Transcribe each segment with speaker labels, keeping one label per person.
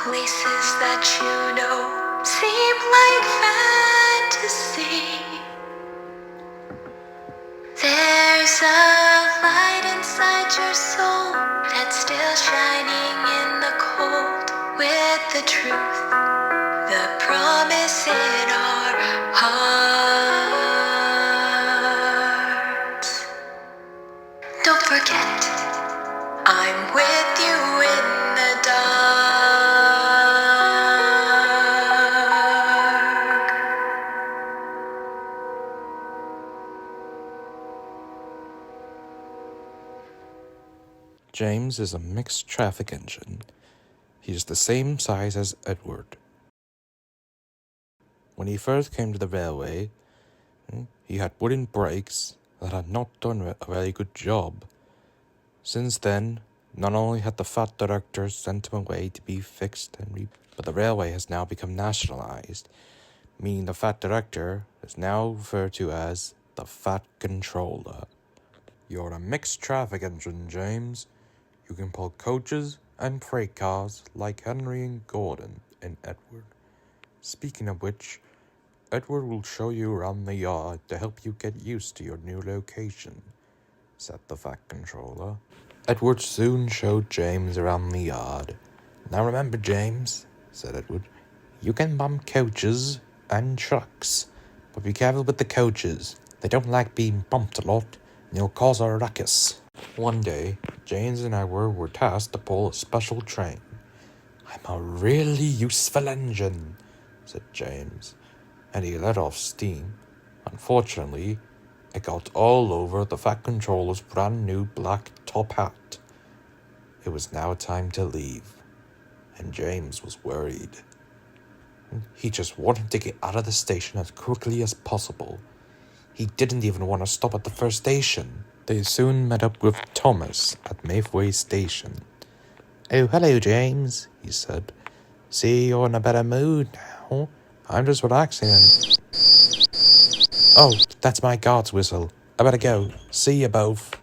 Speaker 1: places that you know seem like fantasy. There's a light inside your soul that's still shining in the cold, with the truth, the promise in our hearts. Don't forget, I'm with you in the dark.
Speaker 2: James is a mixed traffic engine. He's the same size as Edward. When he first came to the railway, he had wooden brakes that had not done a very good job. Since then, not only had the fat director sent him away to be fixed, but the railway has now become nationalized, meaning the fat director is now referred to as the fat controller. You're a mixed traffic engine, James. You can pull coaches and freight cars like Henry and Gordon and Edward. Speaking of which, Edward will show you around the yard to help you get used to your new location, said the fat controller. Edward soon showed James around the yard. Now remember, James, said Edward, you can bump coaches and trucks, but be careful with the coaches. They don't like being bumped a lot, and you'll cause a ruckus. One day, James and Edward were tasked to pull a special train. I'm a really useful engine, said James, and he let off steam. Unfortunately, it got all over the fat controller's brand new black top hat. It was now time to leave, and James was worried. He just wanted to get out of the station as quickly as possible. He didn't even want to stop at the first station. They soon met up with Thomas at Mayfway Station. Oh, hello, James, he said. See, you're in a better mood now. I'm just relaxing and... Oh, that's my guard's whistle. I better go. See you both.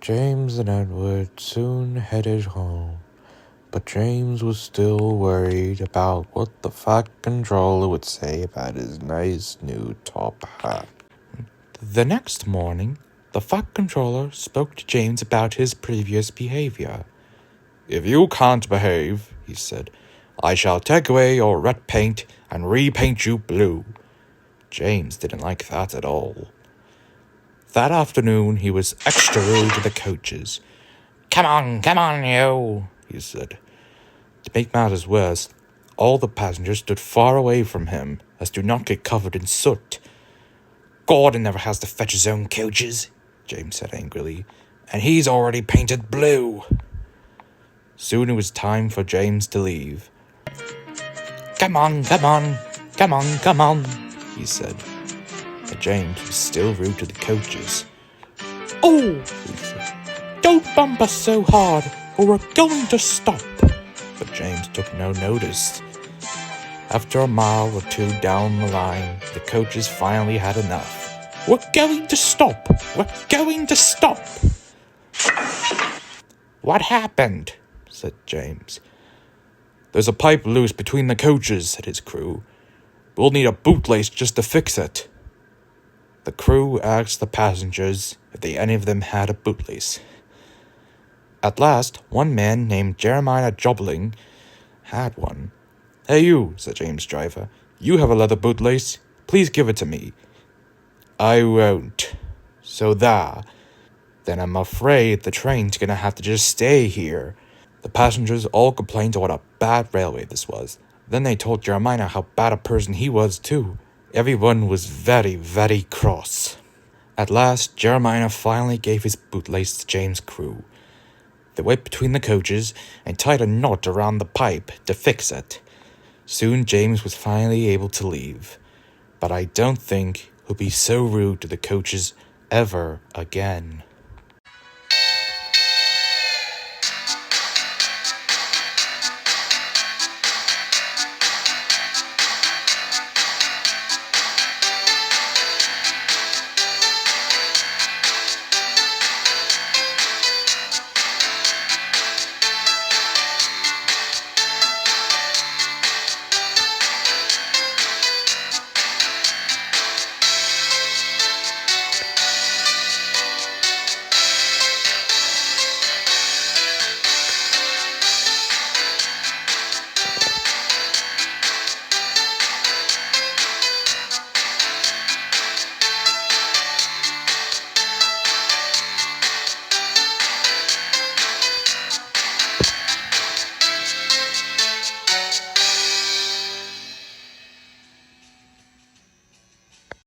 Speaker 2: James and Edward soon headed home, but James was still worried about what the fat controller would say about his nice new top hat. The next morning, the fat controller spoke to James about his previous behavior. If you can't behave, he said, I shall take away your red paint and repaint you blue. James didn't like that at all. That afternoon, he was extra rude to the coaches. Come on, you, he said. To make matters worse, all the passengers stood far away from him as to not get covered in soot. Gordon never has to fetch his own coaches, James said angrily, and he's already painted blue. Soon it was time for James to leave. Come on, he said. But James was still rude to the coaches. Oh, he said, don't bump us so hard, or we're going to stop. But James took no notice. After a mile or two down the line, the coaches finally had enough. We're going to stop. What happened? Said James. There's a pipe loose between the coaches, said his crew. We'll need a bootlace just to fix it. The crew asked the passengers if any of them had a bootlace. At last, one man named Jeremiah Jobling had one. Hey you, said James' driver. You have a leather bootlace. Please give it to me. I won't. So there. Then I'm afraid the train's gonna have to just stay here. The passengers all complained what a bad railway this was. Then they told Jeremiah how bad a person he was too. Everyone was very, very cross. At last, Jeremiah finally gave his bootlace to James' crew. They went between the coaches and tied a knot around the pipe to fix it. Soon James was finally able to leave. But I don't think he'll be so rude to the coaches ever again.